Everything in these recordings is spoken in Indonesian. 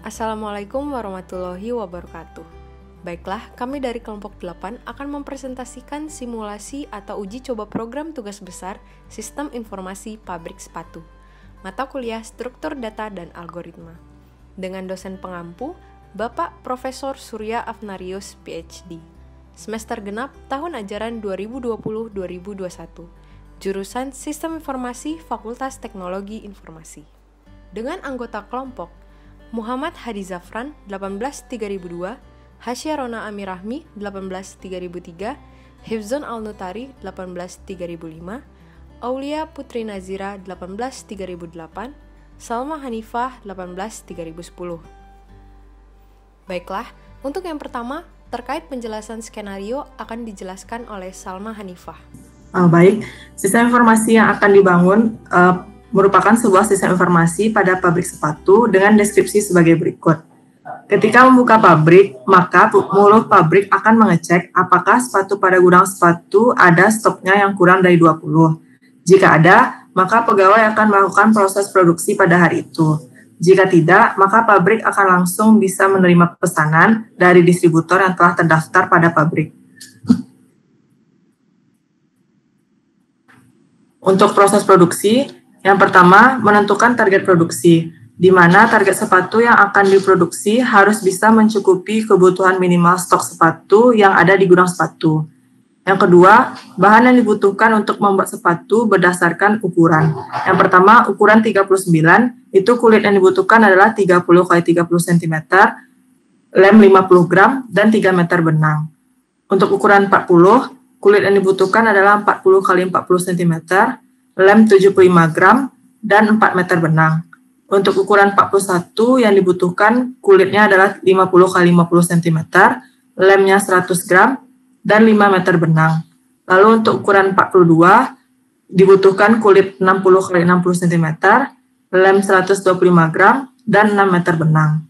Assalamualaikum warahmatullahi wabarakatuh. Baiklah, kami dari kelompok 8 akan mempresentasikan simulasi atau uji coba program tugas besar Sistem Informasi Pabrik Sepatu, mata kuliah Struktur Data dan Algoritma. Dengan dosen pengampu, Bapak Profesor Surya Afnarius, PhD. Semester genap tahun ajaran 2020-2021. Jurusan Sistem Informasi Fakultas Teknologi Informasi. Dengan anggota kelompok Muhammad Hadi Zafran 18.3002, Hasya Rona Amirahmi 18.3003, Hifzon Al-Nutari 18.3005, Aulia Putri Nazira 18.3008, Salma Hanifah 18.3010. Baiklah, untuk yang pertama, terkait penjelasan skenario akan dijelaskan oleh Salma Hanifah. Baik, sistem informasi yang akan dibangun merupakan sebuah sistem informasi pada pabrik sepatu dengan deskripsi sebagai berikut. Ketika membuka pabrik, maka mulut pabrik akan mengecek apakah sepatu pada gudang sepatu ada stoknya yang kurang dari 20. Jika ada, maka pegawai akan melakukan proses produksi pada hari itu. Jika tidak, maka pabrik akan langsung bisa menerima pesanan dari distributor yang telah terdaftar pada pabrik. Untuk proses produksi, yang pertama menentukan target produksi, di mana target sepatu yang akan diproduksi harus bisa mencukupi kebutuhan minimal stok sepatu yang ada di gudang sepatu. Yang kedua, bahan yang dibutuhkan untuk membuat sepatu berdasarkan ukuran. Yang pertama, ukuran 39, itu kulit yang dibutuhkan adalah 30 x 30 cm, lem 50 gram, dan 3 meter benang. Untuk ukuran 40, kulit yang dibutuhkan adalah 40 x 40 cm, lem 75 gram, dan 4 meter benang. Untuk ukuran 41 yang dibutuhkan kulitnya adalah 50 x 50 cm, lemnya 100 gram, dan 5 meter benang. Lalu untuk ukuran 42 dibutuhkan kulit 60 x 60 cm, lem 125 gram, dan 6 meter benang.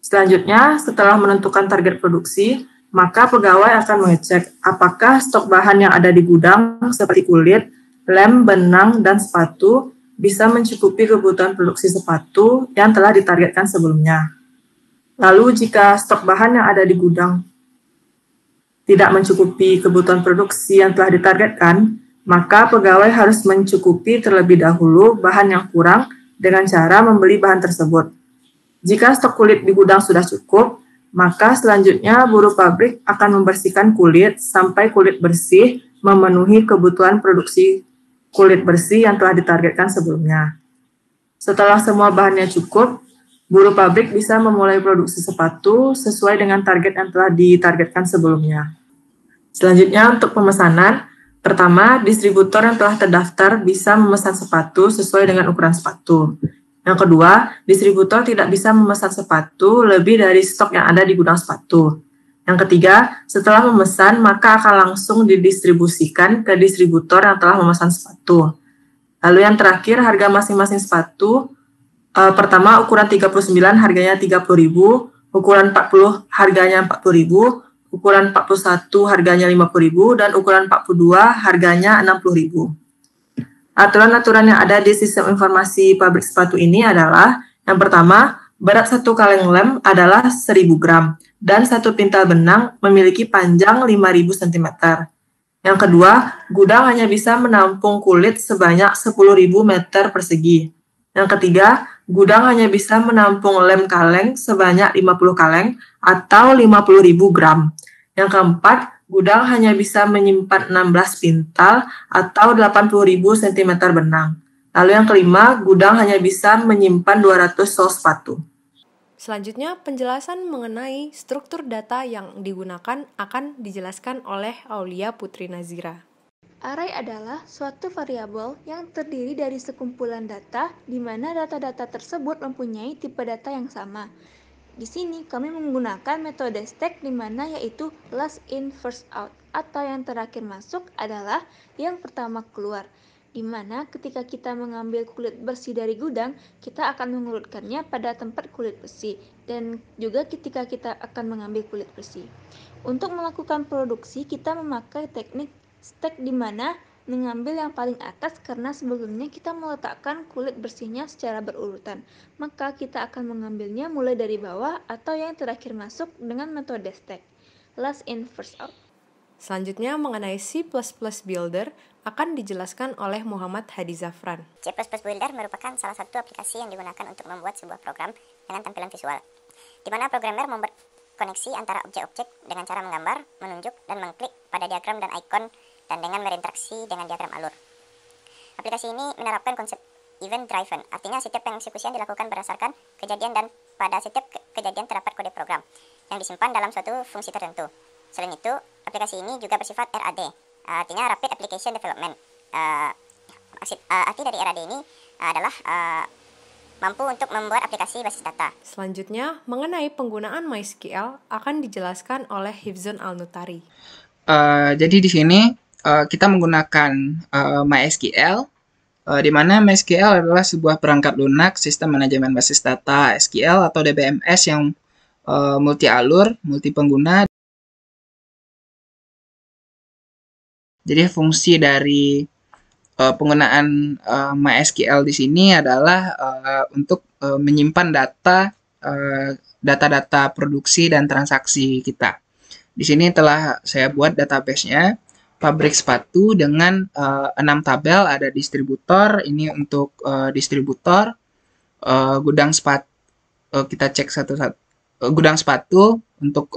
Selanjutnya, setelah menentukan target produksi, maka pegawai akan mengecek apakah stok bahan yang ada di gudang seperti kulit, lem, benang, dan sepatu bisa mencukupi kebutuhan produksi sepatu yang telah ditargetkan sebelumnya. Lalu jika stok bahan yang ada di gudang tidak mencukupi kebutuhan produksi yang telah ditargetkan, maka pegawai harus mencukupi terlebih dahulu bahan yang kurang dengan cara membeli bahan tersebut. Jika stok kulit di gudang sudah cukup, maka selanjutnya buruh pabrik akan membersihkan kulit sampai kulit bersih memenuhi kebutuhan produksi kulit bersih yang telah ditargetkan sebelumnya. Setelah semua bahannya cukup, buruh pabrik bisa memulai produksi sepatu sesuai dengan target yang telah ditargetkan sebelumnya. Selanjutnya untuk pemesanan, pertama, distributor yang telah terdaftar bisa memesan sepatu sesuai dengan ukuran sepatu. Yang kedua, distributor tidak bisa memesan sepatu lebih dari stok yang ada di gudang sepatu. Yang ketiga, setelah memesan, maka akan langsung didistribusikan ke distributor yang telah memesan sepatu. Lalu yang terakhir, harga masing-masing sepatu. Pertama, ukuran 39 harganya 30.000, ukuran 40 harganya 40.000, ukuran 41 harganya 50.000, dan ukuran 42 harganya 60.000. Aturan-aturan yang ada di sistem informasi pabrik sepatu ini adalah, yang pertama, berat satu kaleng lem adalah 1.000 gram, dan satu pintal benang memiliki panjang 5.000 cm. Yang kedua, gudang hanya bisa menampung kulit sebanyak 10.000 meter persegi. Yang ketiga, gudang hanya bisa menampung lem kaleng sebanyak 50 kaleng atau 50.000 gram. Yang keempat, gudang hanya bisa menyimpan 16 pintal atau 80.000 cm benang. Lalu yang kelima, gudang hanya bisa menyimpan 200 sol sepatu. Selanjutnya, penjelasan mengenai struktur data yang digunakan akan dijelaskan oleh Aulia Putri Nazira. Array adalah suatu variabel yang terdiri dari sekumpulan data di mana data-data tersebut mempunyai tipe data yang sama. Di sini kami menggunakan metode stack di mana yaitu last in first out atau yang terakhir masuk adalah yang pertama keluar. Di mana ketika kita mengambil kulit bersih dari gudang, kita akan mengurutkannya pada tempat kulit bersih, dan juga ketika kita akan mengambil kulit bersih. Untuk melakukan produksi, kita memakai teknik stack di mana mengambil yang paling atas karena sebelumnya kita meletakkan kulit bersihnya secara berurutan. Maka kita akan mengambilnya mulai dari bawah atau yang terakhir masuk dengan metode stack. Last in, first out. Selanjutnya mengenai C++ Builder akan dijelaskan oleh Muhammad Hadi Zafran. C++ Builder merupakan salah satu aplikasi yang digunakan untuk membuat sebuah program dengan tampilan visual, di mana programmer membuat koneksi antara objek-objek dengan cara menggambar, menunjuk, dan mengklik pada diagram dan ikon, dan dengan berinteraksi dengan diagram alur. Aplikasi ini menerapkan konsep event driven, artinya setiap pengeksekusian dilakukan berdasarkan kejadian dan pada setiap kejadian terdapat kode program yang disimpan dalam suatu fungsi tertentu. Selain itu, aplikasi ini juga bersifat RAD, artinya Rapid Application Development. Arti dari RAD ini adalah mampu untuk membuat aplikasi basis data. Selanjutnya, mengenai penggunaan MySQL akan dijelaskan oleh Hifzun Al-Nutari. Jadi di sini kita menggunakan MySQL, di mana MySQL adalah sebuah perangkat lunak sistem manajemen basis data SQL atau DBMS yang multi alur, multi pengguna. Jadi fungsi dari penggunaan MySQL di sini adalah untuk menyimpan data-data produksi dan transaksi kita. Di sini telah saya buat database-nya, pabrik sepatu dengan 6 tabel, ada distributor, ini untuk distributor, gudang sepatu, kita cek satu-satu, gudang sepatu untuk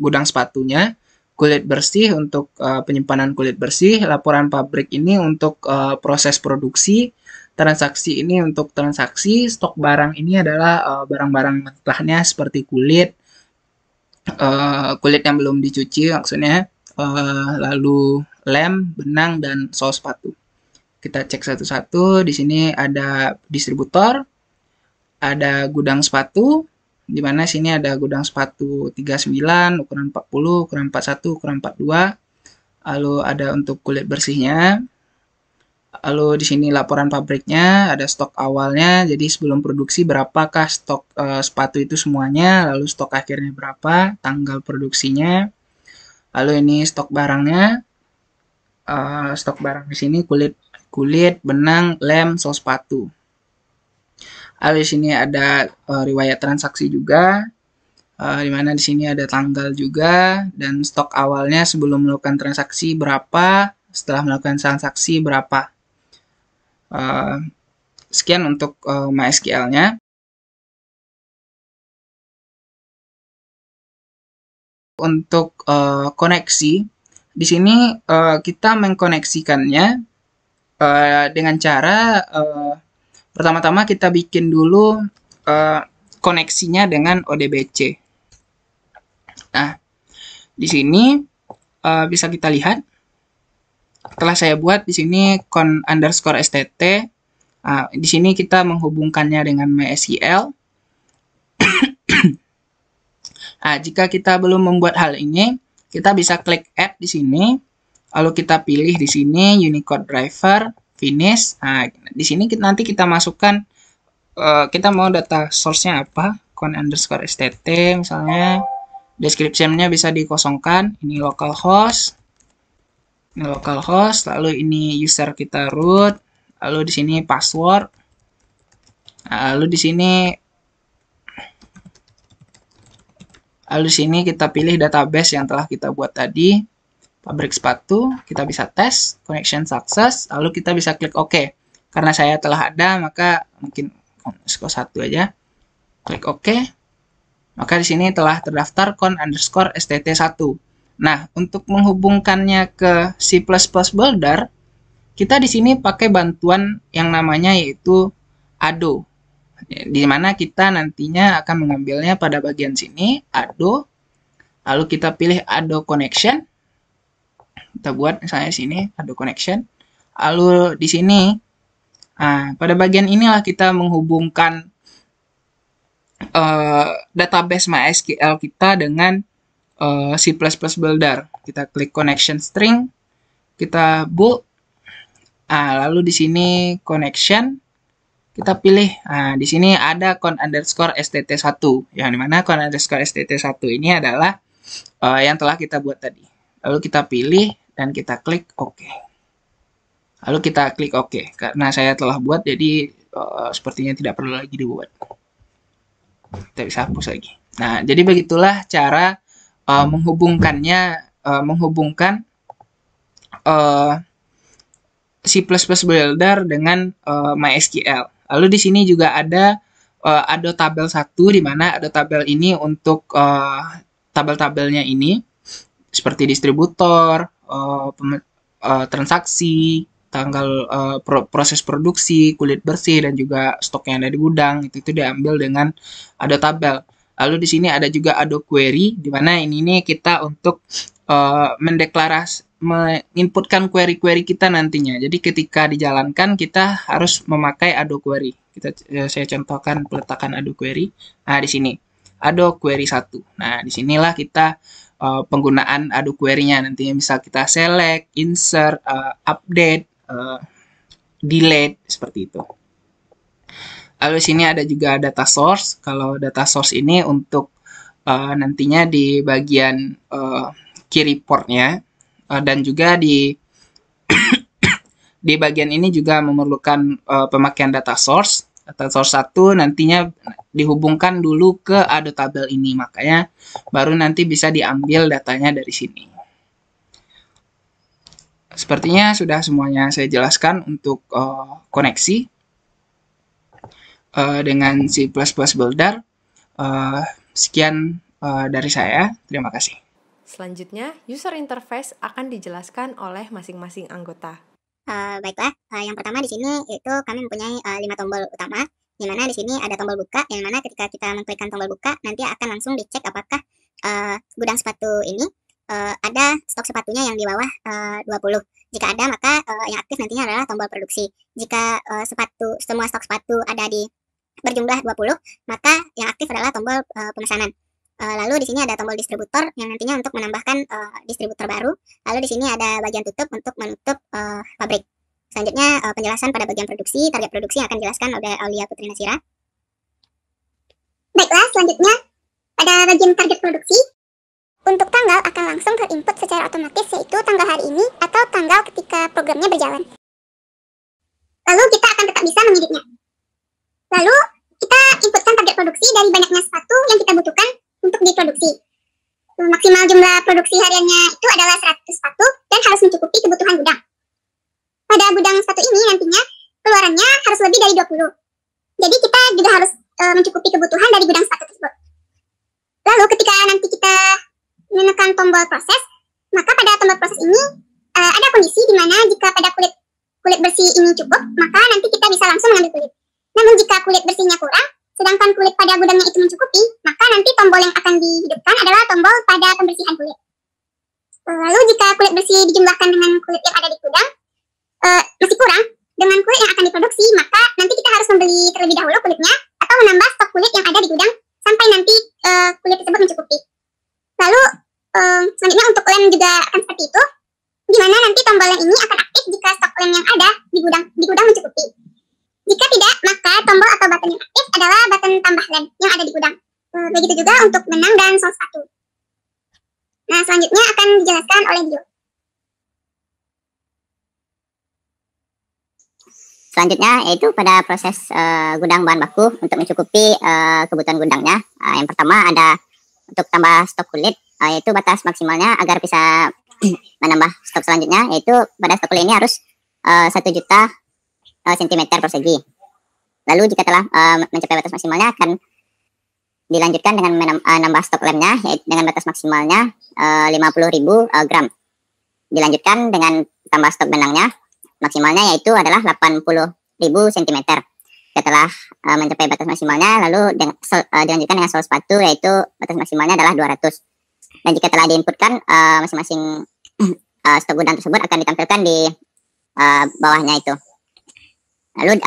gudang sepatunya, kulit bersih untuk penyimpanan kulit bersih, laporan pabrik ini untuk proses produksi, transaksi ini untuk transaksi, stok barang ini adalah barang-barang mentahnya seperti kulit yang belum dicuci maksudnya, lalu lem, benang, dan sol sepatu. Kita cek satu-satu. Di sini ada distributor, ada gudang sepatu, di mana sini ada gudang sepatu 39, ukuran 40, ukuran 41, ukuran 42. Lalu ada untuk kulit bersihnya. Lalu di sini laporan pabriknya, ada stok awalnya, jadi sebelum produksi berapakah stok sepatu itu semuanya, lalu stok akhirnya berapa, tanggal produksinya. Lalu ini stok barangnya, stok barang di sini kulit, benang, lem, sol sepatu. Lalu di sini ada riwayat transaksi juga, di mana di sini ada tanggal juga, dan stok awalnya sebelum melakukan transaksi berapa, setelah melakukan transaksi berapa. Sekian untuk MySQL-nya. Untuk koneksi, di sini kita mengkoneksikannya dengan cara pertama-tama kita bikin dulu koneksinya dengan ODBC. Nah, di sini bisa kita lihat telah saya buat di sini con_stt. Di sini kita menghubungkannya dengan MySQL. Jika kita belum membuat hal ini, kita bisa klik add di sini, lalu kita pilih di sini Unicode driver, finish. Di sini nanti kita masukkan, kita mau data source-nya apa, con_stt misalnya, description-nya bisa dikosongkan, ini localhost, lalu ini user kita root, lalu di sini password, lalu di sini kita pilih database yang telah kita buat tadi, pabrik sepatu, kita bisa tes, connection success, lalu kita bisa klik OK. Karena saya telah ada, maka mungkin _1 aja, klik OK. Maka di sini telah terdaftar con_stt1. Nah, untuk menghubungkannya ke C++ Builder, kita di sini pakai bantuan yang namanya yaitu ADO. Di mana kita nantinya akan mengambilnya pada bagian sini, ADO. Lalu kita pilih ADO connection. Kita buat misalnya sini ADO connection. Lalu di sini, pada bagian inilah kita menghubungkan database MySQL kita dengan C++ Builder. Kita klik connection string, kita bold, lalu di sini connection, kita pilih. Di sini ada con_stt1, yang dimana con_stt1 ini adalah yang telah kita buat tadi. Lalu kita pilih dan kita klik OK. Lalu kita klik OK. Karena saya telah buat, jadi sepertinya tidak perlu lagi dibuat. Kita bisa hapus lagi. Nah, jadi begitulah cara menghubungkan C++ Builder dengan MySQL. Lalu di sini juga ada tabel 1, di mana tabel ini untuk tabel-tabelnya ini seperti distributor, transaksi, tanggal proses produksi, kulit bersih, dan juga stok yang ada di gudang. Itu diambil dengan tabel. Lalu di sini ada juga query, di mana ini kita untuk menginputkan query-query kita nantinya. Jadi ketika dijalankan kita harus memakai query. Saya contohkan peletakan query. Nah, di sini query 1. Nah, disinilah kita penggunaan query-nya. Nantinya bisa kita select, insert, update, delete, seperti itu. Lalu sini ada juga data source. Kalau data source ini untuk nantinya di bagian key report-nya, dan juga di bagian ini juga memerlukan pemakaian data source. Data source 1 nantinya dihubungkan dulu ke tabel ini, makanya baru nanti bisa diambil datanya dari sini. Sepertinya sudah semuanya saya jelaskan untuk koneksi dengan C++ Builder. Sekian dari saya, terima kasih. Selanjutnya, user interface akan dijelaskan oleh masing-masing anggota. Baiklah, yang pertama di sini itu kami mempunyai 5 tombol utama, di mana di sini ada tombol buka, yang mana ketika kita mengklikkan tombol buka, nanti akan langsung dicek apakah gudang sepatu ini ada stok sepatunya yang di bawah 20. Jika ada, maka yang aktif nantinya adalah tombol produksi. Jika semua stok sepatu ada di berjumlah 20, maka yang aktif adalah tombol pemesanan. Lalu di sini ada tombol distributor yang nantinya untuk menambahkan distributor baru. Lalu di sini ada bagian tutup untuk menutup pabrik. Selanjutnya penjelasan pada bagian produksi, target produksi yang akan dijelaskan oleh Aulia Putri Nasira. Baiklah, selanjutnya pada bagian target produksi, untuk tanggal akan langsung terinput secara otomatis, yaitu tanggal hari ini atau tanggal ketika programnya berjalan. Lalu kita akan tetap bisa mengeditnya. Lalu kita inputkan target produksi dari banyaknya sepatu yang kita butuhkan untuk diproduksi. Maksimal jumlah produksi hariannya itu adalah 100 sepatu dan harus mencukupi kebutuhan gudang. Pada gudang sepatu ini nantinya keluarannya harus lebih dari 20. Jadi kita juga harus mencukupi kebutuhan dari gudang sepatu tersebut. Lalu ketika nanti kita menekan tombol proses, maka pada tombol proses ini ada kondisi di mana jika pada kulit bersih ini cukup, maka nanti kita bisa langsung mengambil kulit. Namun jika kulit bersihnya kurang, sedangkan kulit pada gudangnya itu mencukupi, maka nanti tombol yang akan dihidupkan adalah tombol pada pembersihan kulit. Lalu jika kulit bersih dijumlahkan dengan kulit yang ada di gudang, masih kurang dengan kulit yang akan diproduksi, maka nanti kita harus membeli terlebih dahulu kulitnya atau menambah stok kulit yang ada di gudang sampai nanti kulit tersebut mencukupi. Lalu selanjutnya untuk lem juga akan seperti itu, di mana nanti tombol lem ini akan aktif jika stok lem yang ada di gudang mencukupi. Jika tidak, maka tombol atau button yang aktif adalah button tambah lem yang ada di gudang. Begitu juga untuk benang dan sol sepatu. Nah, selanjutnya akan dijelaskan oleh Dio. Selanjutnya yaitu pada proses gudang bahan baku untuk mencukupi kebutuhan gudangnya. Yang pertama ada untuk tambah stok kulit, yaitu batas maksimalnya agar bisa menambah stok selanjutnya, yaitu pada stok kulit ini harus 1 juta cm persegi. Lalu jika telah mencapai batas maksimalnya akan dilanjutkan dengan menambah stok lemnya, yaitu dengan batas maksimalnya 50.000 gram. Dilanjutkan dengan tambah stok benangnya, maksimalnya yaitu adalah 80.000 cm. Setelah mencapai batas maksimalnya, lalu dilanjutkan dengan sol sepatu, yaitu batas maksimalnya adalah 200. Dan jika telah diinputkan, masing-masing stok gudang tersebut akan ditampilkan di bawahnya itu. Lalu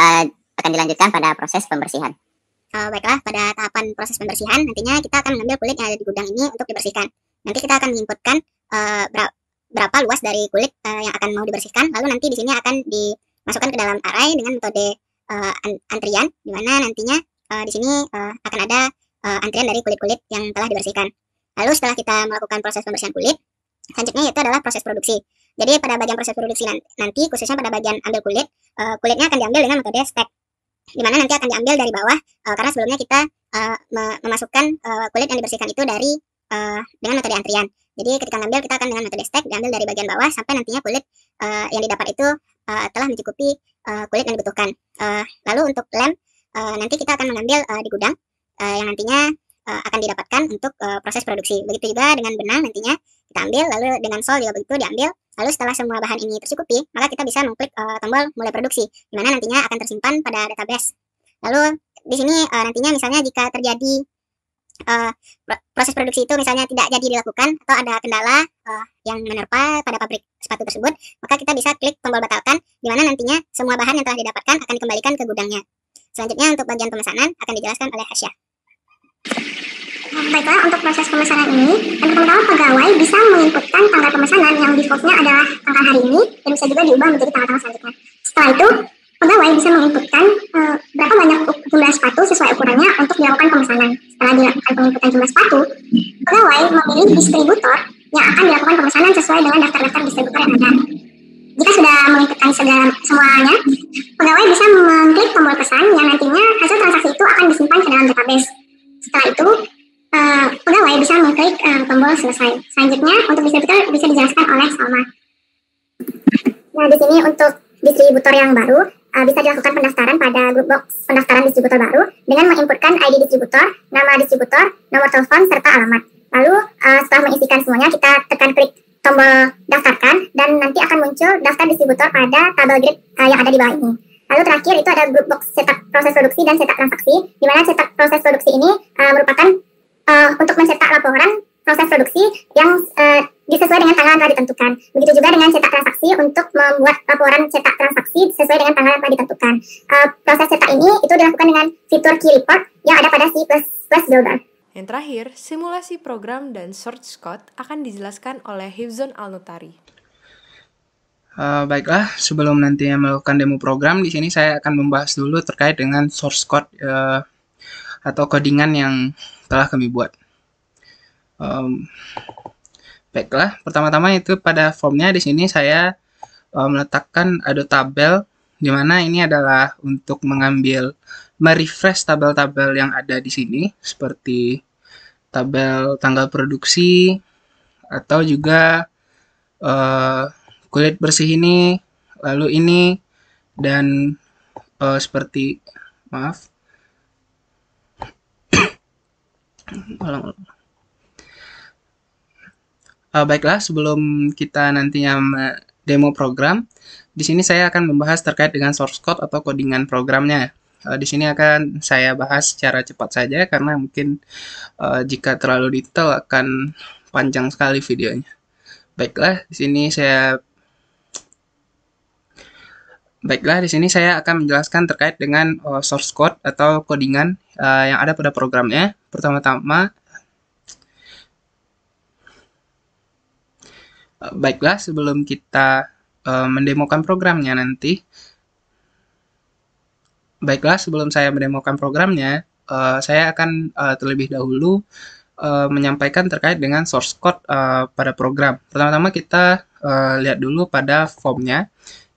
akan dilanjutkan pada proses pembersihan. Baiklah, pada tahapan proses pembersihan nantinya kita akan mengambil kulit yang ada di gudang ini untuk dibersihkan. Nanti kita akan menginputkan berapa luas dari kulit yang akan mau dibersihkan. Lalu nanti di sini akan dimasukkan ke dalam array dengan metode antrian, di mana nantinya di sini akan ada antrian dari kulit-kulit yang telah dibersihkan. Lalu setelah kita melakukan proses pembersihan kulit, selanjutnya yaitu adalah proses produksi, Jadi pada bagian proses produksi nanti, khususnya pada bagian ambil kulit, kulitnya akan diambil dengan metode stack, di mana nanti akan diambil dari bawah, karena sebelumnya kita memasukkan kulit yang dibersihkan itu dari dengan metode antrian. Jadi ketika ngambil kita akan dengan metode stack, diambil dari bagian bawah sampai nantinya kulit yang didapat itu telah mencukupi kulit yang dibutuhkan. Lalu untuk lem, nanti kita akan mengambil di gudang yang nantinya akan didapatkan untuk proses produksi. Begitu juga dengan benang nantinya kita ambil, lalu dengan sol juga begitu diambil. Lalu setelah semua bahan ini tercukupi, maka kita bisa mengklik tombol mulai produksi, di mana nantinya akan tersimpan pada database. Lalu di sini nantinya misalnya jika terjadi proses produksi itu misalnya tidak jadi dilakukan atau ada kendala yang menerpa pada pabrik sepatu tersebut, maka kita bisa klik tombol batalkan, di mana nantinya semua bahan yang telah didapatkan akan dikembalikan ke gudangnya. Selanjutnya untuk bagian pemesanan akan dijelaskan oleh Hasya. Baiklah, untuk proses pemesanan ini, yang pertama pegawai bisa menginputkan tanggal pemesanan yang defaultnya adalah tanggal hari ini dan bisa juga diubah menjadi tanggal-tanggal selanjutnya. Setelah itu, pegawai bisa menginputkan berapa banyak jumlah sepatu sesuai ukurannya untuk dilakukan pemesanan. Setelah dilakukan penginputan jumlah sepatu, pegawai memilih distributor yang akan dilakukan pemesanan sesuai dengan daftar-daftar distributor yang ada. Jika sudah menginputkan semuanya, pegawai bisa mengklik tombol pesan yang nantinya hasil transaksi itu akan disimpan ke dalam database. Setelah itu, pegawai bisa mengklik tombol selesai. Selanjutnya, untuk distributor bisa dijelaskan oleh Salma. Nah, di sini untuk distributor yang baru, bisa dilakukan pendaftaran pada grup box pendaftaran distributor baru dengan menginputkan ID distributor, nama distributor, nomor telepon, serta alamat. Lalu, setelah mengisikan semuanya, kita tekan klik tombol daftarkan, dan nanti akan muncul daftar distributor pada tabel grid yang ada di bawah ini. Lalu terakhir itu ada grup box cetak proses produksi dan cetak transaksi, di mana cetak proses produksi ini merupakan untuk mencetak laporan proses produksi yang disesuai dengan tanggal yang telah ditentukan. Begitu juga dengan cetak transaksi untuk membuat laporan cetak transaksi sesuai dengan tanggal yang telah ditentukan. Proses cetak ini itu dilakukan dengan fitur key report yang ada pada C++ Builder. Yang terakhir, simulasi program dan source code akan dijelaskan oleh Hifzon Al-Nutari. Baiklah, sebelum nantinya melakukan demo program, di sini saya akan membahas dulu terkait dengan source code atau codingan yang telah kami buat. Baiklah, pertama-tama itu pada formnya di sini saya meletakkan ada tabel, di mana ini adalah untuk merefresh tabel-tabel yang ada di sini, seperti tabel tanggal produksi, atau juga kulit bersih ini, lalu ini, dan seperti, maaf, baiklah, sebelum kita nantinya demo program, di sini saya akan membahas terkait dengan source code atau codingan programnya. Di sini akan saya bahas secara cepat saja karena mungkin jika terlalu detail akan panjang sekali videonya. Baiklah, di sini saya akan menjelaskan terkait dengan source code atau codingan yang ada pada programnya. Pertama-tama, baiklah, sebelum kita mendemokan programnya nanti, sebelum saya mendemokan programnya, saya akan terlebih dahulu menyampaikan terkait dengan source code pada program. Pertama-tama kita lihat dulu pada formnya,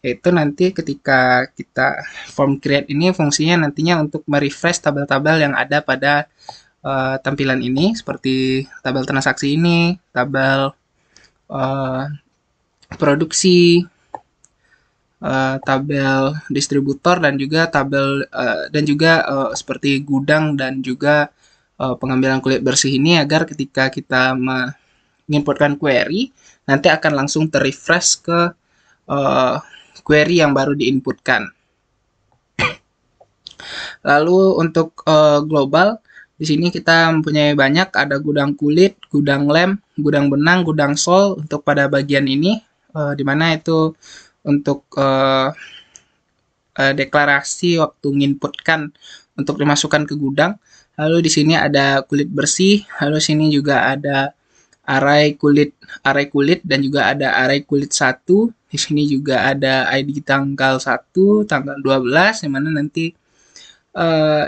yaitu nanti ketika kita form create ini fungsinya nantinya untuk merefresh tabel-tabel yang ada pada tampilan ini, seperti tabel transaksi ini, tabel produksi, tabel distributor, dan juga tabel seperti gudang dan juga pengambilan kulit bersih ini, agar ketika kita menginputkan query nanti akan langsung terrefresh ke query yang baru diinputkan. Lalu untuk global, di sini kita mempunyai banyak, ada gudang kulit, gudang lem, gudang benang, gudang sol untuk pada bagian ini, di mana itu untuk deklarasi waktu menginputkan untuk dimasukkan ke gudang. Lalu di sini ada kulit bersih, lalu sini juga ada array kulit dan juga ada array kulit 1. Di sini juga ada ID tanggal 1, tanggal 12, di mana nanti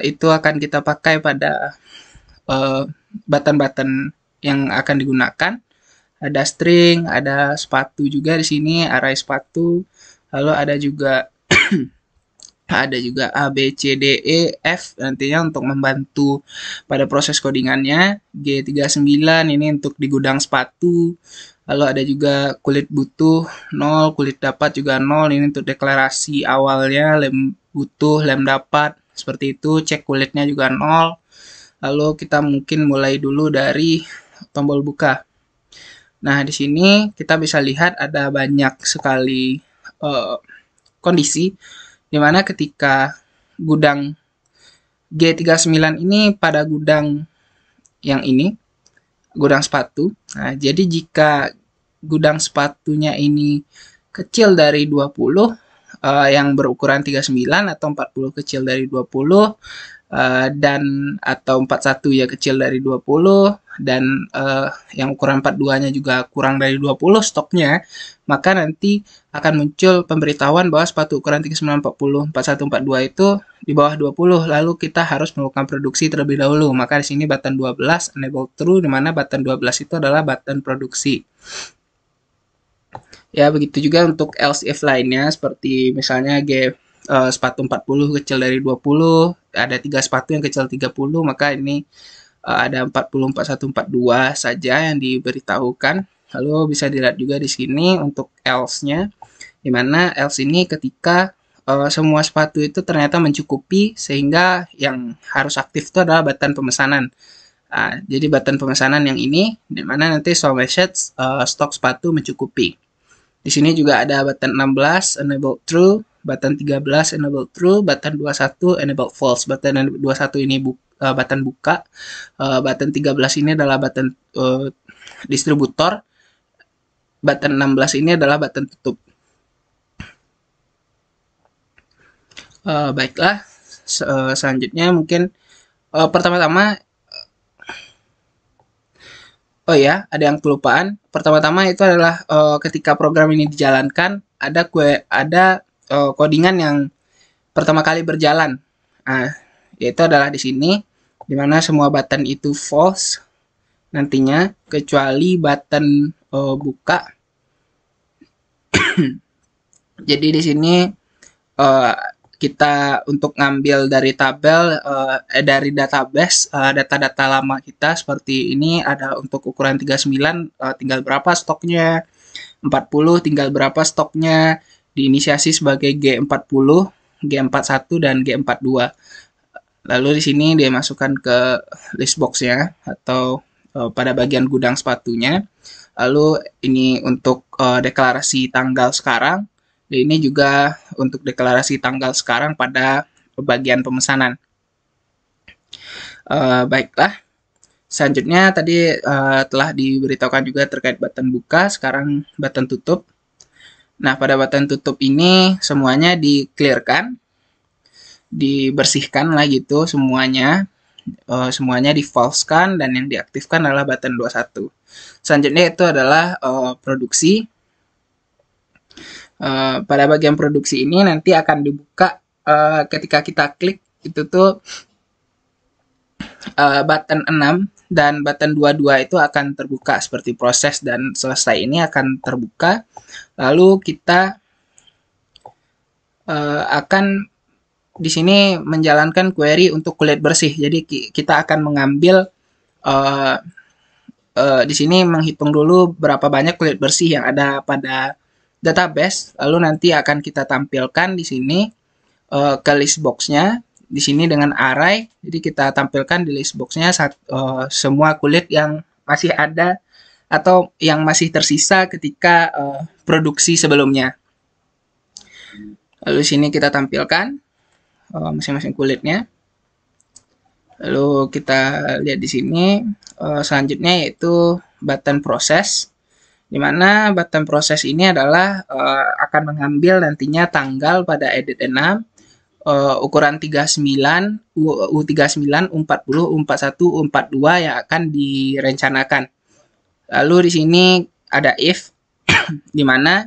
itu akan kita pakai pada button-button yang akan digunakan. ada string, ada sepatu juga di sini, array sepatu. Lalu ada juga A, B, C, D, E, F nantinya untuk membantu pada proses codingannya. G39 ini untuk di gudang sepatu. Lalu ada juga kulit butuh 0, kulit dapat juga 0. Ini untuk deklarasi awalnya, lem butuh, lem dapat. Seperti itu, cek kulitnya juga 0. Lalu kita mungkin mulai dulu dari tombol buka. Nah, di sini kita bisa lihat ada banyak sekali kondisi di mana ketika gudang G39 ini pada gudang yang ini, gudang sepatu. Nah, jadi jika gudang sepatunya ini kecil dari 20, yang berukuran 39 atau 40 kecil dari 20, dan atau 41 ya kecil dari 20, dan yang ukuran 42-nya juga kurang dari 20 stoknya, maka nanti akan muncul pemberitahuan bahwa sepatu ukuran 39, 40, 41, 42 itu di bawah 20, lalu kita harus melakukan produksi terlebih dahulu. Maka di sini button 12 enable true, di mana button 12 itu adalah button produksi. Ya, begitu juga untuk else if lainnya, seperti misalnya sepatu 40 kecil dari 20, ada 3 sepatu yang kecil 30, maka ini ada 40, 41, 42 saja yang diberitahukan. Lalu bisa dilihat juga di sini untuk else-nya, di mana else ini ketika semua sepatu itu ternyata mencukupi, sehingga yang harus aktif itu adalah button pemesanan. Jadi button pemesanan yang ini, di mana nanti show message stok sepatu mencukupi. Di sini juga ada button 16 enable true, button 13 enable true, button 21 enable false. Button 21 ini button buka, button 13 ini adalah button distributor, button 16 ini adalah button tutup. Baiklah, selanjutnya mungkin pertama-tama, oh ya, ada yang kelupaan. Pertama-tama itu adalah ketika program ini dijalankan, ada codingan yang pertama kali berjalan. Yaitu adalah di sini, di mana semua button itu false nantinya, kecuali button buka. Jadi di sini kita untuk ngambil dari tabel, dari database, data-data lama kita seperti ini, ada untuk ukuran 39 tinggal berapa stoknya, 40 tinggal berapa stoknya, diinisiasi sebagai G40, G41, dan G42. Lalu di sini dia masukkan ke list box-nya atau pada bagian gudang sepatunya. Lalu ini untuk deklarasi tanggal sekarang. Dan ini juga untuk deklarasi tanggal sekarang pada bagian pemesanan. Baiklah, selanjutnya tadi telah diberitahukan juga terkait button buka, sekarang button tutup. Nah, pada button tutup ini semuanya di-clearkan, dibersihkan lah gitu semuanya. Semuanya di-false-kan, dan yang diaktifkan adalah button 21. Selanjutnya itu adalah produksi. Pada bagian produksi ini nanti akan dibuka ketika kita klik itu tuh button 6 dan button 22 itu akan terbuka seperti proses dan selesai ini akan terbuka. Lalu kita akan di sini menjalankan query untuk kulit bersih. Jadi kita akan mengambil di sini menghitung dulu berapa banyak kulit bersih yang ada pada database, lalu nanti akan kita tampilkan di sini ke list box-nya, di sini dengan array. Jadi kita tampilkan di list box-nya semua kulit yang masih ada atau yang masih tersisa ketika produksi sebelumnya. Lalu di sini kita tampilkan masing-masing kulitnya. Lalu kita lihat di sini selanjutnya yaitu button proses, di mana button proses ini adalah akan mengambil nantinya tanggal pada edit 6, ukuran 39, U39, U40, U41, U42 yang akan direncanakan. Lalu di sini ada if, di mana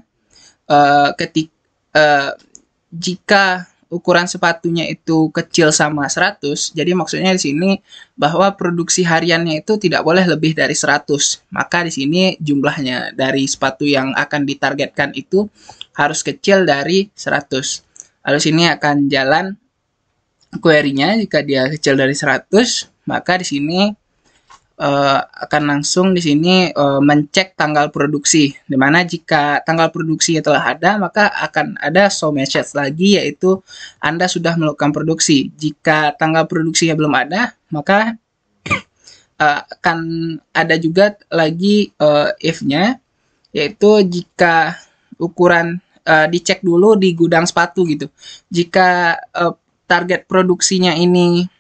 jika ukuran sepatunya itu kecil sama 100, jadi maksudnya di sini bahwa produksi hariannya itu tidak boleh lebih dari 100. Maka di sini jumlahnya dari sepatu yang akan ditargetkan itu harus kecil dari 100. Lalu sini akan jalan query-nya. Jika dia kecil dari 100, maka di sini akan langsung di sini mencek tanggal produksi. Dimana jika tanggal produksinya telah ada, maka akan ada show message lagi, yaitu Anda sudah melakukan produksi. Jika tanggal produksinya belum ada, maka akan ada juga lagi if-nya, yaitu jika ukuran dicek dulu di gudang sepatu gitu. Jika target produksinya ini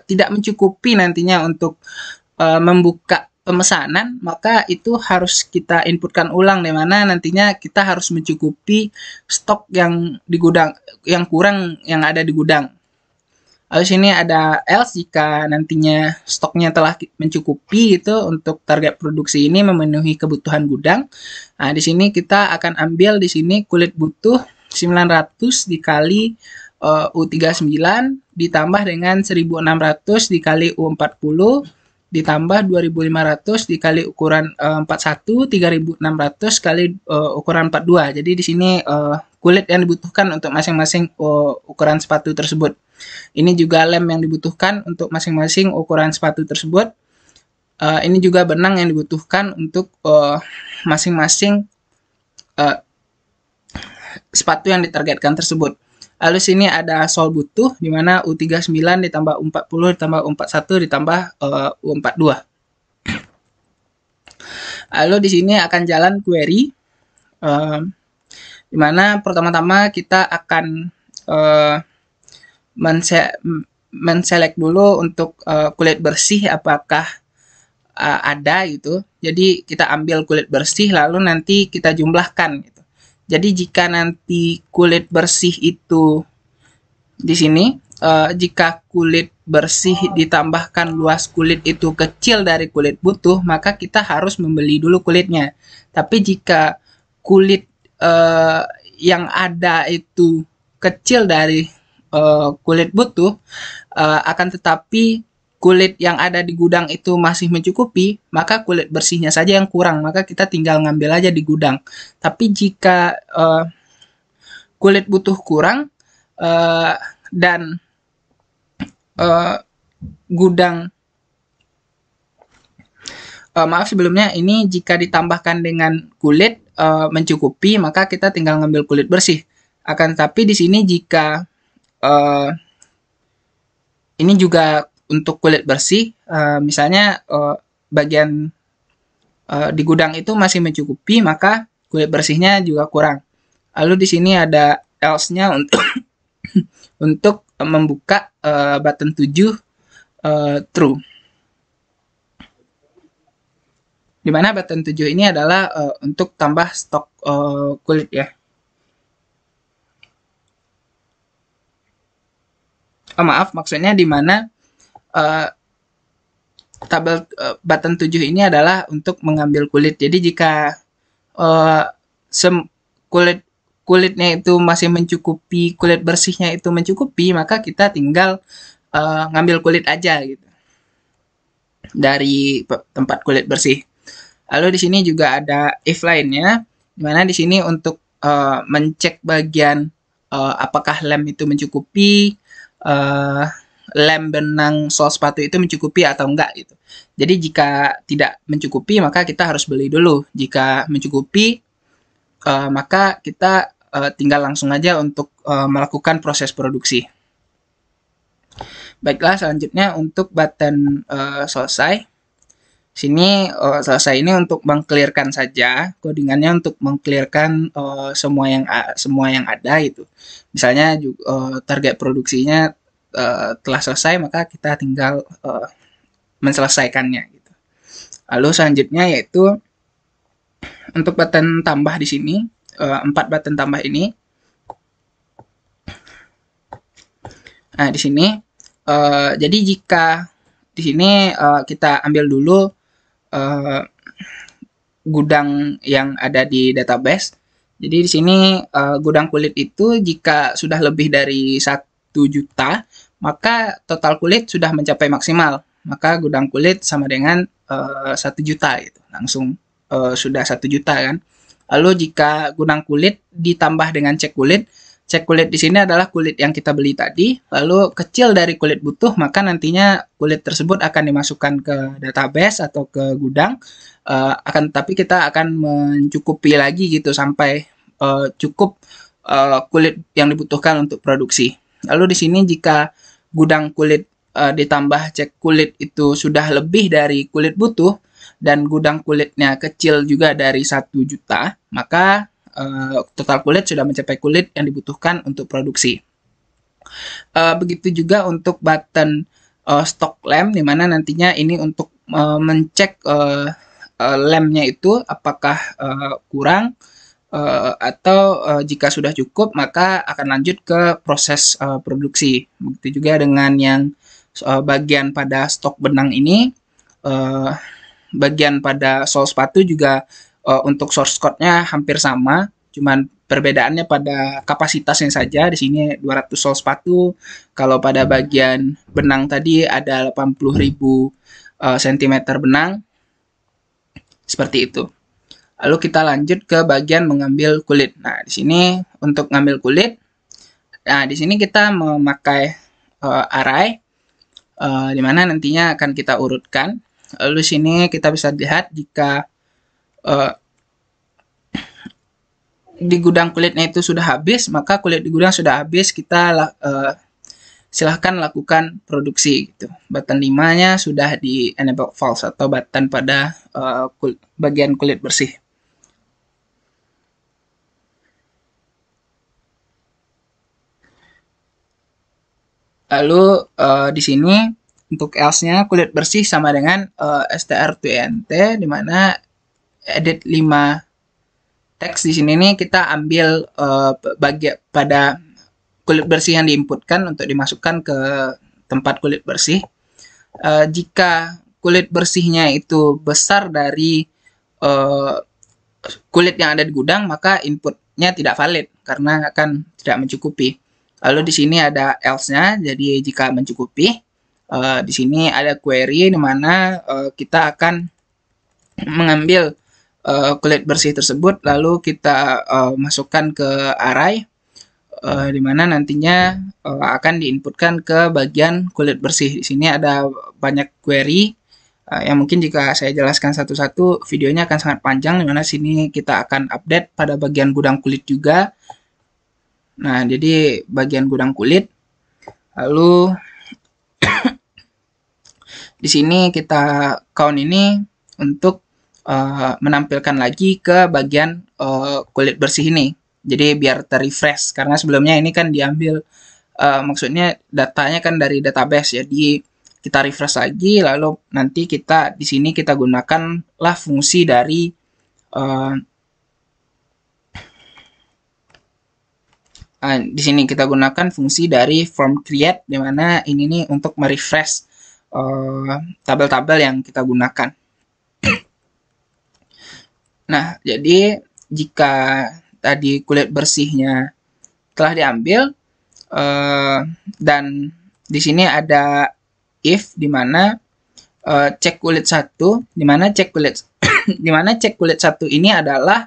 tidak mencukupi nantinya untuk membuka pemesanan, maka itu harus kita inputkan ulang, di mana nantinya kita harus mencukupi stok yang di gudang, yang kurang yang ada di gudang. Lalu sini ada else, jika nantinya stoknya telah mencukupi gitu untuk target produksi ini memenuhi kebutuhan gudang. Nah, di sini kita akan ambil di sini kulit butuh 900 dikali U39 ditambah dengan 1600 dikali U40 ditambah 2500 dikali ukuran 41, 3600 kali ukuran 42. Jadi di sini kulit yang dibutuhkan untuk masing-masing ukuran sepatu tersebut. Ini juga lem yang dibutuhkan untuk masing-masing ukuran sepatu tersebut. Ini juga benang yang dibutuhkan untuk masing-masing sepatu yang ditargetkan tersebut. Lalu sini ada sol butuh, di mana U39 ditambah U40 ditambah U41 ditambah U42. Lalu di sini akan jalan query, di mana pertama-tama kita akan men-select dulu untuk kulit bersih apakah ada gitu. Jadi kita ambil kulit bersih lalu nanti kita jumlahkan gitu. Jadi jika nanti kulit bersih itu di sini, jika kulit bersih ditambahkan luas kulit itu kecil dari kulit butuh, maka kita harus membeli dulu kulitnya. Tapi jika kulit yang ada itu kecil dari kulit butuh, akan tetapi kulit yang ada di gudang itu masih mencukupi, maka kulit bersihnya saja yang kurang, maka kita tinggal ngambil aja di gudang. Tapi jika kulit butuh kurang dan gudang maaf sebelumnya, ini jika ditambahkan dengan kulit mencukupi, maka kita tinggal ngambil kulit bersih. Akan tetapi di sini jika ini juga untuk kulit bersih, misalnya bagian di gudang itu masih mencukupi, maka kulit bersihnya juga kurang. Lalu di sini ada else-nya untuk membuka button 7 true. Di mana button 7 ini adalah untuk tambah stok kulit ya. Maaf, maksudnya di mana tabel button 7 ini adalah untuk mengambil kulit. Jadi jika kulitnya itu masih mencukupi, kulit bersihnya itu mencukupi, maka kita tinggal ngambil kulit aja gitu dari tempat kulit bersih. Lalu di sini juga ada if lainnya, dimana di sini untuk mencek bagian apakah lem itu mencukupi, lem benang sol sepatu itu mencukupi atau enggak gitu. Jadi jika tidak mencukupi, maka kita harus beli dulu. Jika mencukupi, maka kita tinggal langsung aja untuk melakukan proses produksi. Baiklah, selanjutnya untuk button selesai. Sini selesai ini untuk mengclearkan saja codingannya, untuk mengclearkan semua yang ada itu. Misalnya target produksinya telah selesai, maka kita tinggal menselesaikannya gitu. Lalu selanjutnya yaitu untuk button tambah di sini, 4 button tambah ini. Nah, di sini jadi jika di sini kita ambil dulu gudang yang ada di database. Jadi di sini gudang kulit itu jika sudah lebih dari 1 juta, maka total kulit sudah mencapai maksimal. Maka gudang kulit sama dengan 1 juta gitu. Langsung sudah 1 juta kan. Lalu jika gudang kulit ditambah dengan cek kulit di sini adalah kulit yang kita beli tadi, lalu kecil dari kulit butuh, maka nantinya kulit tersebut akan dimasukkan ke database atau ke gudang, tapi kita akan mencukupi lagi gitu sampai cukup kulit yang dibutuhkan untuk produksi. Lalu di sini jika gudang kulit ditambah cek kulit itu sudah lebih dari kulit butuh dan gudang kulitnya kecil juga dari 1 juta, maka total kulit sudah mencapai kulit yang dibutuhkan untuk produksi. Begitu juga untuk button stock lamp, di mana nantinya ini untuk mencek lampnya itu apakah kurang atau jika sudah cukup maka akan lanjut ke proses produksi. Begitu juga dengan yang bagian pada stok benang ini, bagian pada sol sepatu juga untuk source code-nya hampir sama, cuman perbedaannya pada kapasitasnya saja. Di sini 200 sol sepatu, kalau pada bagian benang tadi ada 80.000 cm benang. Seperti itu. Lalu kita lanjut ke bagian mengambil kulit. Nah, di sini untuk ngambil kulit, nah di sini kita memakai array, di mana nantinya akan kita urutkan. Lalu di sini kita bisa lihat jika di gudang kulitnya itu sudah habis, maka kulit di gudang sudah habis, kita silahkan lakukan produksi gitu. Button 5-nya sudah di enable false atau button pada bagian kulit bersih. Lalu di sini untuk else-nya kulit bersih sama dengan str2ent, di mana edit 5 teks di sini nih kita ambil bagian pada kulit bersih yang diinputkan untuk dimasukkan ke tempat kulit bersih. Jika kulit bersihnya itu besar dari kulit yang ada di gudang, maka inputnya tidak valid karena akan tidak mencukupi. Lalu di sini ada else-nya, jadi jika mencukupi, di sini ada query di mana kita akan mengambil kulit bersih tersebut, lalu kita masukkan ke array, di mana nantinya akan diinputkan ke bagian kulit bersih. Di sini ada banyak query yang mungkin jika saya jelaskan satu-satu videonya akan sangat panjang, di mana sini kita akan update pada bagian gudang kulit juga. Nah, jadi bagian gudang kulit. Lalu di sini kita count ini untuk menampilkan lagi ke bagian kulit bersih ini. Jadi biar terrefresh, karena sebelumnya ini kan diambil maksudnya datanya kan dari database. Jadi kita refresh lagi, lalu nanti kita di sini kita gunakanlah fungsi dari di sini kita gunakan fungsi dari form create, di mana ini nih untuk merefresh tabel-tabel yang kita gunakan. Nah, jadi jika tadi kulit bersihnya telah diambil dan di sini ada if, di mana cek kulit 1, di mana cek kulit di mana cek kulit 1 ini adalah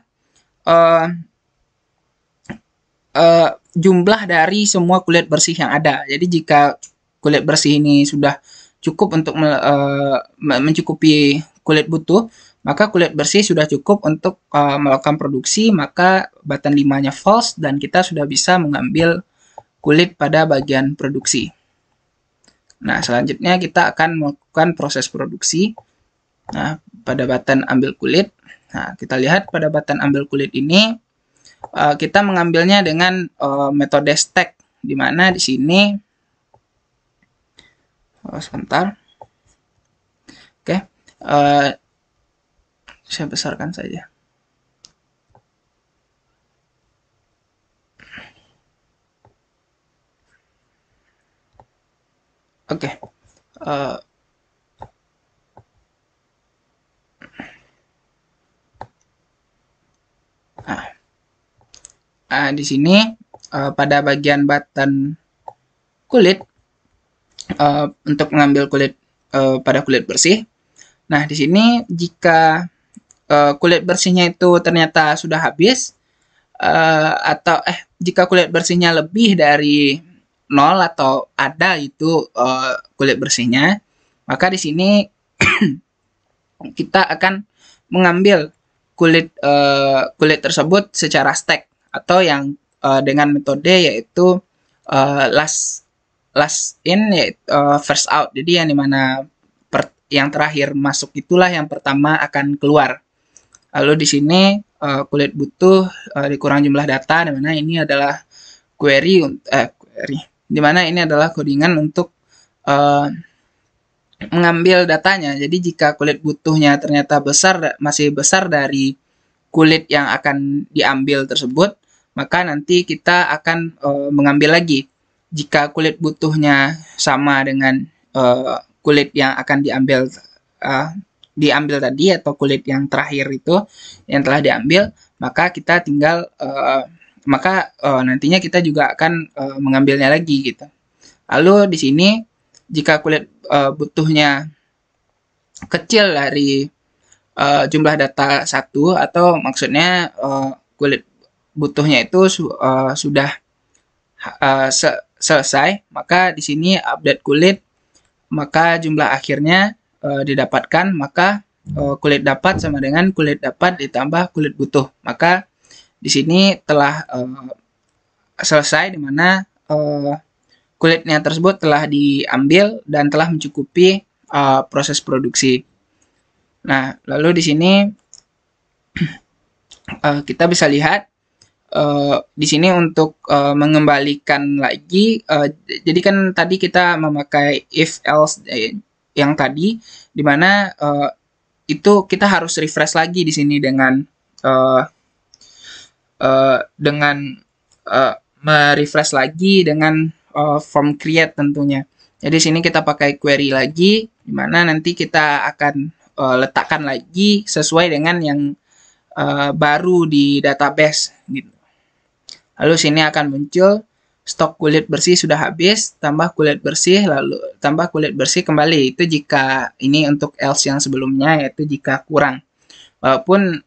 jumlah dari semua kulit bersih yang ada. Jadi jika kulit bersih ini sudah cukup untuk mencukupi kulit butuh, maka kulit bersih sudah cukup untuk melakukan produksi, maka button 5-nya false dan kita sudah bisa mengambil kulit pada bagian produksi. Nah, selanjutnya kita akan melakukan proses produksi. Nah, pada button ambil kulit, nah kita lihat pada button ambil kulit ini kita mengambilnya dengan metode stack, di mana di sini sebentar. Oke. Saya besarkan saja. Oke. Nah, Di sini pada bagian button kulit untuk mengambil kulit pada kulit bersih. Nah, di sini jika kulit bersihnya itu ternyata sudah habis atau jika kulit bersihnya lebih dari 0 atau ada itu kulit bersihnya, maka di sini kita akan mengambil kulit tersebut secara stack atau yang dengan metode yaitu last in yaitu first out. Jadi yang dimana yang terakhir masuk itulah yang pertama akan keluar. Lalu di sini kulit butuh dikurang jumlah data, di mana ini adalah query, di mana ini adalah codingan untuk mengambil datanya. Jadi jika kulit butuhnya ternyata masih besar dari kulit yang akan diambil tersebut, maka nanti kita akan mengambil lagi. Jika kulit butuhnya sama dengan kulit yang akan diambil tadi atau kulit yang terakhir itu yang telah diambil, maka kita tinggal nantinya kita juga akan mengambilnya lagi gitu. Lalu di sini jika kulit butuhnya kecil dari jumlah data 1 atau maksudnya kulit butuhnya itu sudah selesai, maka di sini update kulit, maka jumlah akhirnya didapatkan, maka kulit dapat sama dengan kulit dapat ditambah kulit butuh. Maka di sini telah selesai, di mana kulitnya tersebut telah diambil dan telah mencukupi proses produksi. Nah, lalu di sini kita bisa lihat di sini untuk mengembalikan lagi. Jadi kan tadi kita memakai if else yang tadi, di mana itu kita harus refresh lagi di sini dengan merefresh lagi dengan form create tentunya. Jadi sini kita pakai query lagi, di mana nanti kita akan letakkan lagi sesuai dengan yang baru di database gitu. Lalu sini akan muncul stok kulit bersih sudah habis, tambah kulit bersih, lalu tambah kulit bersih kembali. Itu jika ini untuk else yang sebelumnya, yaitu jika kurang. Walaupun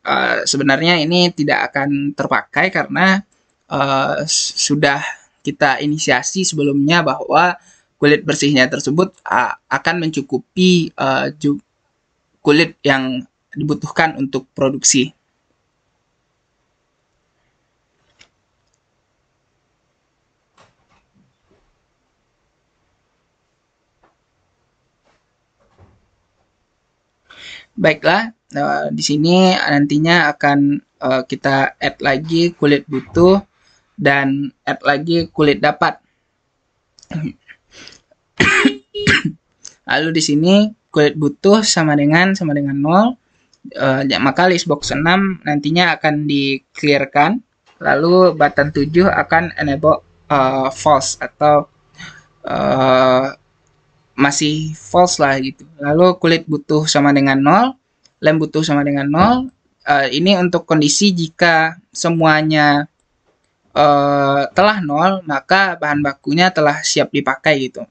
sebenarnya ini tidak akan terpakai karena sudah kita inisiasi sebelumnya bahwa kulit bersihnya tersebut akan mencukupi kulit yang dibutuhkan untuk produksi. Baiklah, di sini nantinya akan kita add lagi kulit butuh dan add lagi kulit dapat. Lalu di sini kulit butuh sama dengan 0, maka listbox 6 nantinya akan di-clearkan. Lalu button 7 akan enable false atau masih false lah gitu. Lalu kulit butuh sama dengan 0, lem butuh sama dengan 0. Ini untuk kondisi jika semuanya telah 0, maka bahan bakunya telah siap dipakai gitu.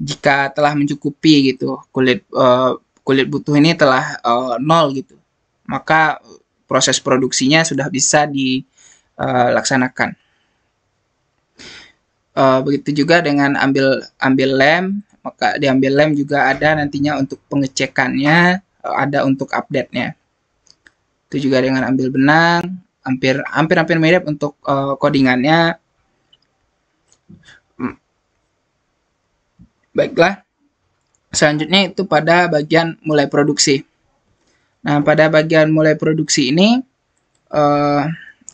Jika telah mencukupi gitu, kulit butuh ini telah 0 gitu, maka proses produksinya sudah bisa dilaksanakan. Begitu juga dengan ambil lem, maka diambil lem juga ada nantinya untuk pengecekannya, ada untuk update-nya. Itu juga dengan ambil benang, hampir mirip untuk codingannya. Baiklah, selanjutnya itu pada bagian mulai produksi. Nah, pada bagian mulai produksi ini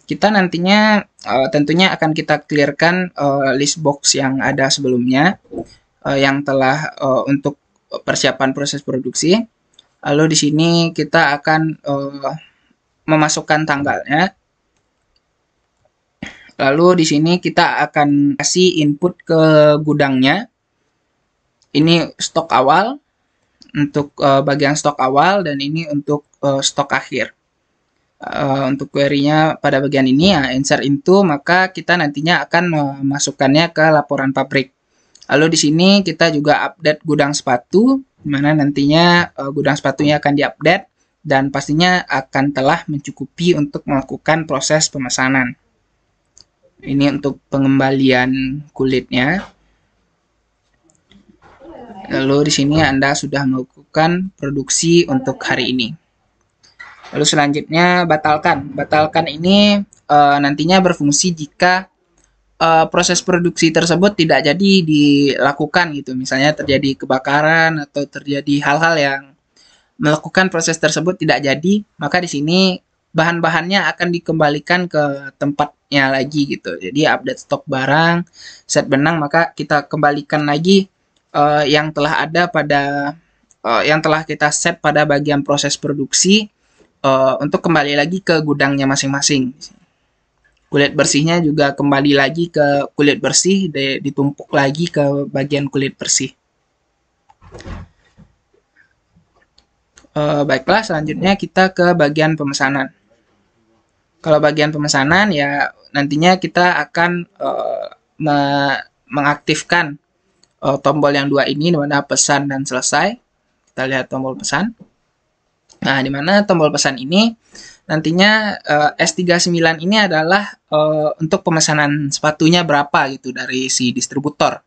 kita nantinya tentunya akan kita clearkan list box yang ada sebelumnya yang telah untuk persiapan proses produksi. Lalu di sini kita akan memasukkan tanggalnya. Lalu di sini kita akan kasih input ke gudangnya. Ini stok awal untuk bagian stok awal dan ini untuk stok akhir. Untuk query-nya pada bagian ini ya insert into, maka kita nantinya akan memasukkannya ke laporan pabrik. Lalu di sini kita juga update gudang sepatu, di mana nantinya gudang sepatunya akan diupdate dan pastinya akan telah mencukupi untuk melakukan proses pemesanan. Ini untuk pengembalian kulitnya. Lalu di sini Anda sudah melakukan produksi untuk hari ini. Lalu selanjutnya batalkan. Batalkan ini nantinya berfungsi jika proses produksi tersebut tidak jadi dilakukan gitu. Misalnya terjadi kebakaran atau terjadi hal-hal yang melakukan proses tersebut tidak jadi, maka di sini bahan-bahannya akan dikembalikan ke tempatnya lagi gitu. Jadi update stok barang, set benang, maka kita kembalikan lagi yang telah ada pada yang telah kita set pada bagian proses produksi untuk kembali lagi ke gudangnya masing-masing. Kulit bersihnya juga kembali lagi ke kulit bersih, ditumpuk lagi ke bagian kulit bersih. Baiklah, selanjutnya kita ke bagian pemesanan. Kalau bagian pemesanan ya nantinya kita akan mengaktifkan tombol yang dua ini, di mana pesan dan selesai. Kita lihat tombol pesan. Nah, di mana tombol pesan ini nantinya S39 ini adalah untuk pemesanan sepatunya berapa gitu dari si distributor.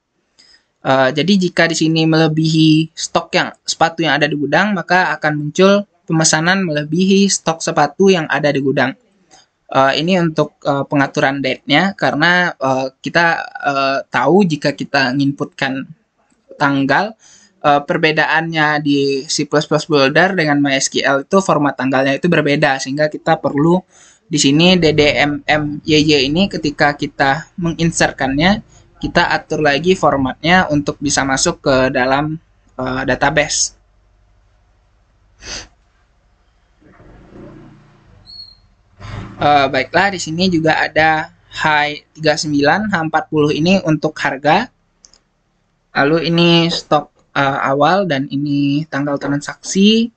Jadi jika di sini melebihi stok sepatu yang ada di gudang, maka akan muncul pemesanan melebihi stok sepatu yang ada di gudang. Ini untuk pengaturan date-nya, karena kita tahu jika kita menginputkan tanggal, perbedaannya di C++ Builder dengan MySQL itu format tanggalnya itu berbeda, sehingga kita perlu di sini DDMMYY ini ketika kita menginsertkannya, kita atur lagi formatnya untuk bisa masuk ke dalam database. Baiklah, di sini juga ada H39, H40 ini untuk harga. Lalu ini stok awal dan ini tanggal transaksi,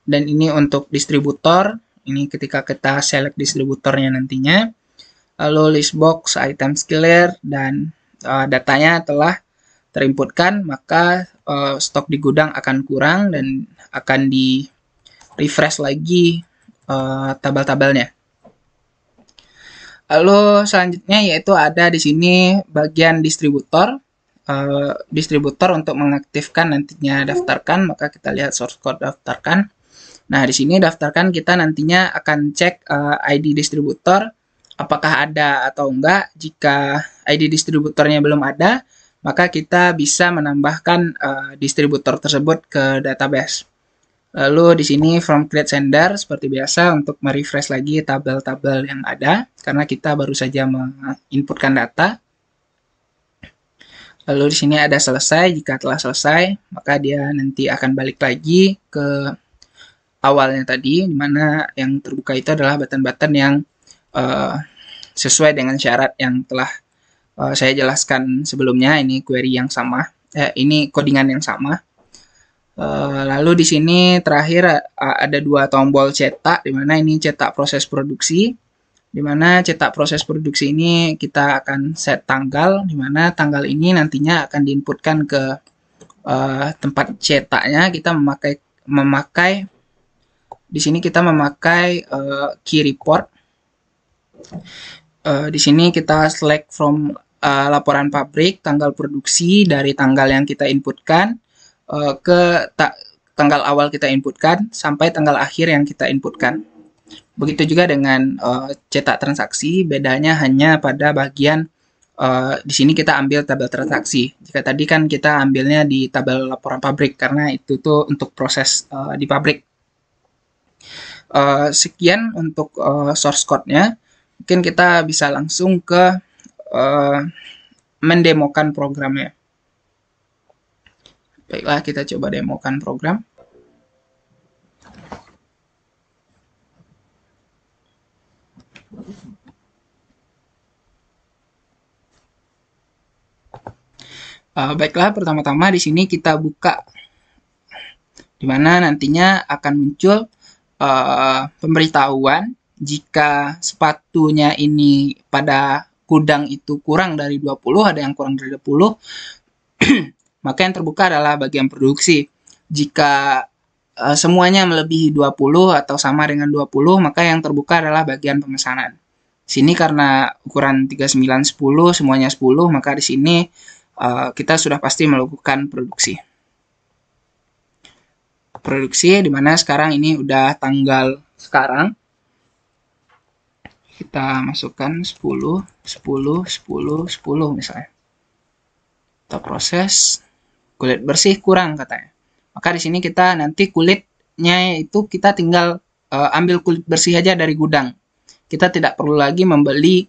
dan ini untuk distributor. Ini ketika kita select distributornya nantinya. Lalu list box, items clear, dan datanya telah terinputkan, maka stok di gudang akan kurang dan akan di refresh lagi tabel-tabelnya. Lalu selanjutnya yaitu ada di sini bagian distributor. Distributor untuk mengaktifkan nantinya daftarkan, maka kita lihat source code daftarkan. Nah, di sini daftarkan kita nantinya akan cek ID distributor apakah ada atau enggak. Jika ID distributornya belum ada, maka kita bisa menambahkan distributor tersebut ke database. Lalu di sini from create sender seperti biasa untuk merefresh lagi tabel-tabel yang ada karena kita baru saja menginputkan data. Lalu di sini ada selesai. Jika telah selesai, maka dia nanti akan balik lagi ke awalnya tadi, di mana yang terbuka itu adalah button-button yang sesuai dengan syarat yang telah saya jelaskan sebelumnya. Ini query yang sama, ini codingan yang sama. Lalu di sini terakhir ada dua tombol cetak, di mana ini cetak proses produksi. Di mana cetak proses produksi ini kita akan set tanggal, di mana tanggal ini nantinya akan diinputkan ke tempat cetaknya. Kita memakai di sini kita memakai key report. Di sini kita select from laporan pabrik tanggal produksi dari tanggal yang kita inputkan ke tanggal awal kita inputkan sampai tanggal akhir yang kita inputkan. Begitu juga dengan cetak transaksi, bedanya hanya pada bagian di sini kita ambil tabel transaksi. Jika tadi kan kita ambilnya di tabel laporan pabrik karena itu tuh untuk proses di pabrik. Sekian untuk source code-nya. Mungkin kita bisa langsung ke mendemokan programnya. Baiklah, kita coba demokan program. Baiklah, pertama-tama di sini kita buka, di mana nantinya akan muncul pemberitahuan jika sepatunya ini pada gudang itu kurang dari 20, ada yang kurang dari 20, maka yang terbuka adalah bagian produksi. Jika semuanya melebihi 20 atau sama dengan 20, maka yang terbuka adalah bagian pemesanan. Sini karena ukuran 39, 10, semuanya 10, maka di sini kita sudah pasti melakukan produksi. Produksi dimana sekarang ini udah tanggal sekarang. Kita masukkan 10, 10, 10, 10 misalnya. Kita proses, kulit bersih kurang katanya. Maka di sini kita nanti kulitnya itu kita tinggal ambil kulit bersih aja dari gudang. Kita tidak perlu lagi membeli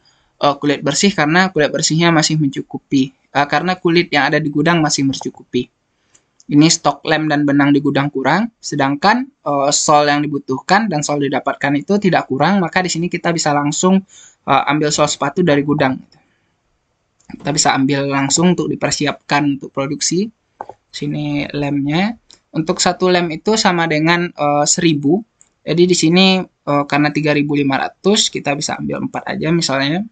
kulit bersih karena kulit bersihnya masih mencukupi. Karena kulit yang ada di gudang masih mencukupi. Ini stok lem dan benang di gudang kurang, sedangkan sol yang dibutuhkan dan sol didapatkan itu tidak kurang, maka di sini kita bisa langsung ambil sol sepatu dari gudang. Kita bisa ambil langsung untuk dipersiapkan untuk produksi. Sini lemnya. Untuk satu lem itu sama dengan 1000. Jadi di sini karena 3.500 kita bisa ambil 4 aja misalnya.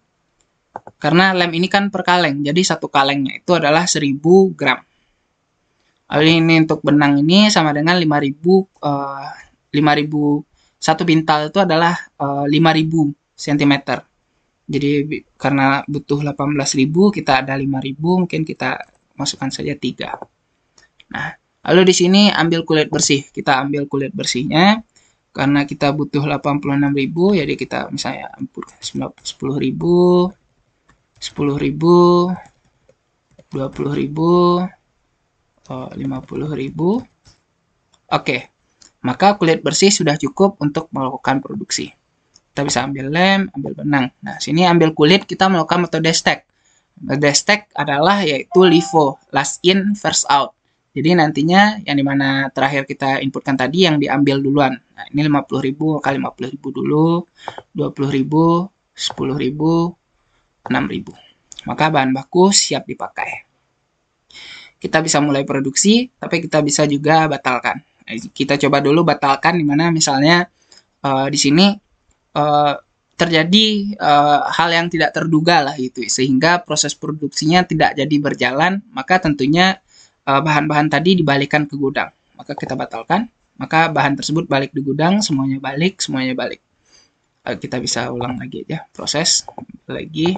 Karena lem ini kan per kaleng, jadi satu kalengnya itu adalah 1000 gram. Lalu ini untuk benang ini sama dengan 5.000, satu pintal itu adalah 5.000 cm. Jadi karena butuh 18.000, kita ada 5.000, mungkin kita masukkan saja 3. Nah, lalu di sini ambil kulit bersih. Kita ambil kulit bersihnya. Karena kita butuh 86.000, jadi kita misalnya 10.000, 10.000, 20.000, 50.000. Oke, maka kulit bersih sudah cukup untuk melakukan produksi. Kita bisa ambil lem, ambil benang. Nah, sini ambil kulit, kita melakukan metode stack. Metode stack adalah yaitu LIFO, last in, first out. Jadi nantinya yang dimana terakhir kita inputkan tadi yang diambil duluan. Nah, ini 50.000, maka 50.000 dulu, 20.000, 10.000, 6.000. Maka bahan baku siap dipakai. Kita bisa mulai produksi, tapi kita bisa juga batalkan. Kita coba dulu batalkan, di mana misalnya di sini terjadi hal yang tidak terduga lah gitu, sehingga proses produksinya tidak jadi berjalan, maka tentunya bahan-bahan tadi dibalikan ke gudang. Maka kita batalkan, maka bahan tersebut balik di gudang, semuanya balik, semuanya balik. Kita bisa ulang lagi aja, proses lagi.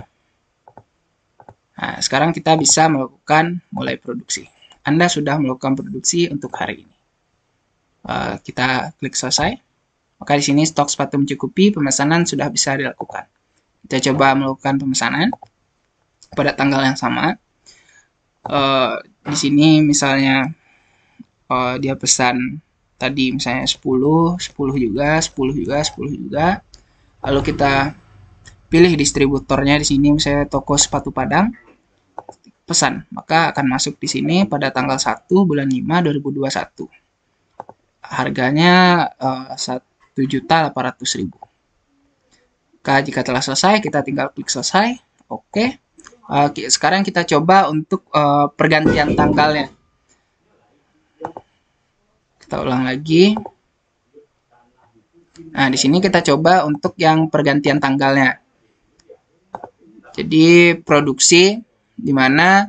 Nah, sekarang kita bisa melakukan mulai produksi. Anda sudah melakukan produksi untuk hari ini. Kita klik selesai. Maka di sini stok sepatu mencukupi, pemesanan sudah bisa dilakukan. Kita coba melakukan pemesanan pada tanggal yang sama. Di sini misalnya dia pesan tadi misalnya 10 juga, 10 juga, 10 juga. Lalu kita pilih distributornya di sini misalnya toko sepatu Padang. Pesan, maka akan masuk di sini pada tanggal 1 bulan 5 2021. Harganya 1.800.000. Maka jika telah selesai, kita tinggal klik selesai. Oke. Sekarang kita coba untuk pergantian tanggalnya. Kita ulang lagi. Nah, di sini kita coba untuk yang pergantian tanggalnya. Jadi produksi, di mana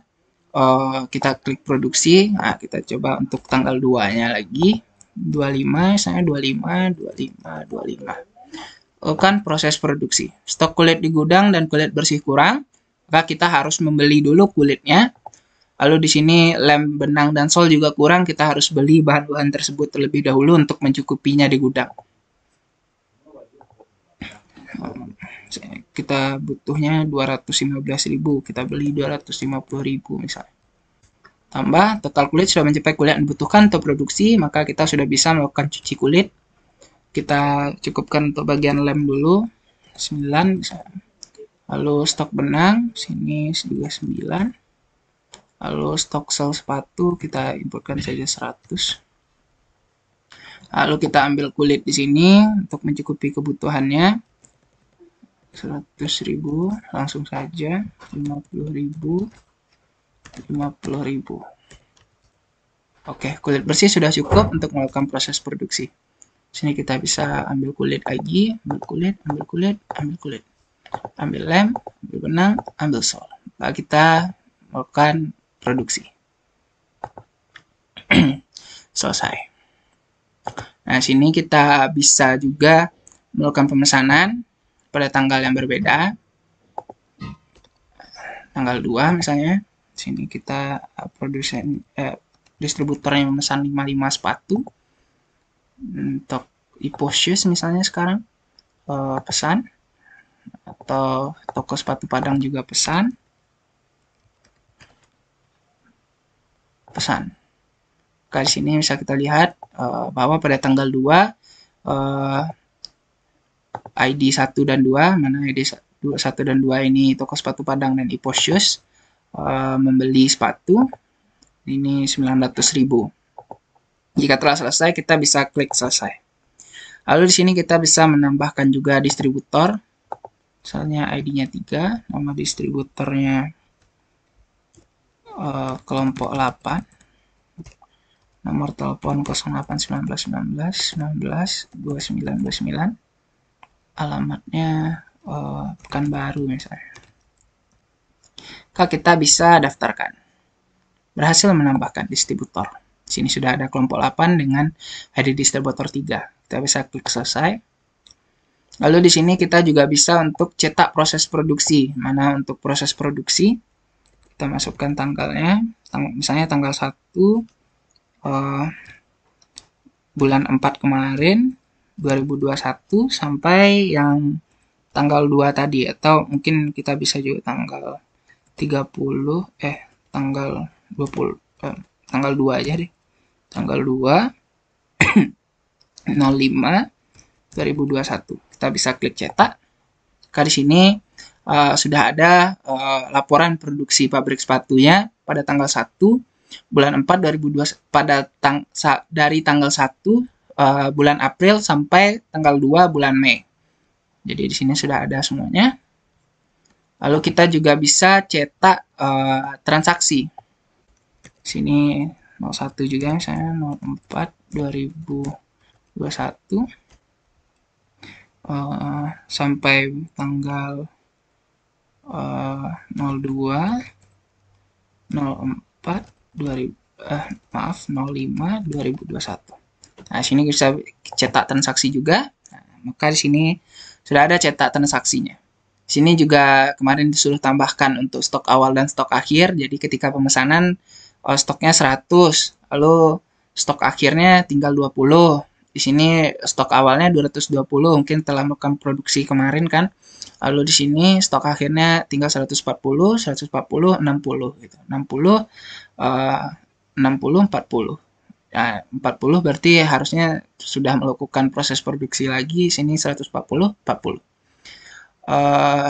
kita klik produksi. Nah, kita coba untuk tanggal 2-nya lagi. 25, misalnya 25. Kan proses produksi. Stok kulit di gudang dan kulit bersih kurang. Maka kita harus membeli dulu kulitnya. Lalu di sini lem, benang, dan sol juga kurang. Kita harus beli bahan-bahan tersebut terlebih dahulu untuk mencukupinya di gudang. Kita butuhnya 215.000. Kita beli 250.000 misalnya. Tambah, total kulit sudah mencapai kulit yang dibutuhkan untuk produksi. Maka kita sudah bisa melakukan cuci kulit. Kita cukupkan untuk bagian lem dulu. 9 misalnya. Lalu stok benang, sini juga 9. Lalu stok sol sepatu, kita inputkan saja 100. Lalu kita ambil kulit di sini untuk mencukupi kebutuhannya. 100.000, langsung saja. 50.000. 50.000. Oke, kulit bersih sudah cukup untuk melakukan proses produksi. Sini kita bisa ambil kulit lagi, ambil kulit, ambil kulit, ambil kulit. Ambil lem, ambil benang, ambil sol. Lalu kita melakukan produksi. Selesai. Nah, sini kita bisa juga melakukan pemesanan pada tanggal yang berbeda. Tanggal 2 misalnya. Sini kita distributornya memesan 55 sepatu. Untuk Ipoh Shoes misalnya sekarang pesan, atau toko sepatu Padang juga pesan. Di sini bisa kita lihat bahwa pada tanggal 2 ID 1 dan 2, mana ID 1 dan 2 ini toko sepatu Padang dan Ipoh Shoes membeli sepatu ini 900.000. Jika telah selesai, kita bisa klik selesai. Lalu di sini kita bisa menambahkan juga distributor. Misalnya ID-nya 3, nama distributornya kelompok 8. Nomor telepon 081919192929. Alamatnya Pekanbaru misalnya. Kita bisa daftarkan. Berhasil menambahkan distributor. Sini sudah ada kelompok 8 dengan ID distributor 3. Kita bisa klik selesai. Lalu di sini kita juga bisa untuk cetak proses produksi. Mana untuk proses produksi? Kita masukkan tanggalnya. Misalnya tanggal 1 bulan 4 kemarin 2021 sampai yang tanggal 2 tadi, atau mungkin kita bisa juga tanggal 30 tanggal 20 tanggal 2 aja deh. Tanggal 2 05/2021. Kita bisa klik cetak. Di sini sudah ada laporan produksi pabrik sepatunya pada tanggal 1 bulan 4 2021 dari tanggal 1 bulan April sampai tanggal 2 bulan Mei. Jadi di sini sudah ada semuanya. Lalu kita juga bisa cetak transaksi. Sini 01 juga misalnya 04/2021 sampai tanggal 05/2021. Nah, sini bisa cetak transaksi juga. Nah, maka di sini sudah ada cetak transaksinya. Sini juga kemarin disuruh tambahkan untuk stok awal dan stok akhir. Jadi ketika pemesanan stoknya 100, lalu stok akhirnya tinggal 20. Di sini stok awalnya 220, mungkin telah melakukan produksi kemarin kan. Lalu di sini stok akhirnya tinggal 140, 60 gitu. 60 40. Nah, 40 berarti harusnya sudah melakukan proses produksi lagi. Sini 140 40.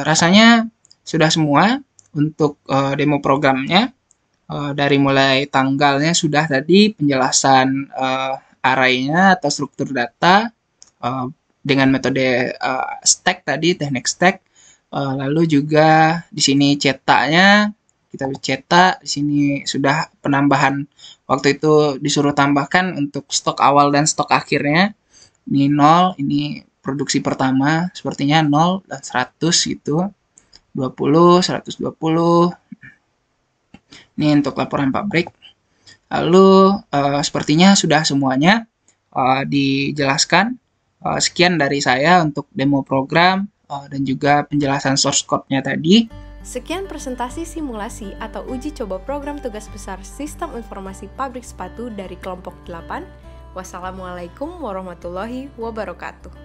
Rasanya sudah semua untuk demo programnya. Dari mulai tanggalnya sudah tadi, penjelasan arraynya atau struktur data dengan metode stack tadi, teknik stack. Lalu juga di sini cetaknya, kita cetak. Di sini sudah penambahan, waktu itu disuruh tambahkan untuk stok awal dan stok akhirnya. Ini 0, ini produksi pertama, sepertinya 0 dan 100 gitu. 20, 120. Ini untuk laporan pabrik. Lalu sepertinya sudah semuanya dijelaskan. Sekian dari saya untuk demo program dan juga penjelasan source code-nya tadi. Sekian presentasi simulasi atau uji coba program tugas besar Sistem Informasi Pabrik Sepatu dari kelompok 8. Wassalamualaikum warahmatullahi wabarakatuh.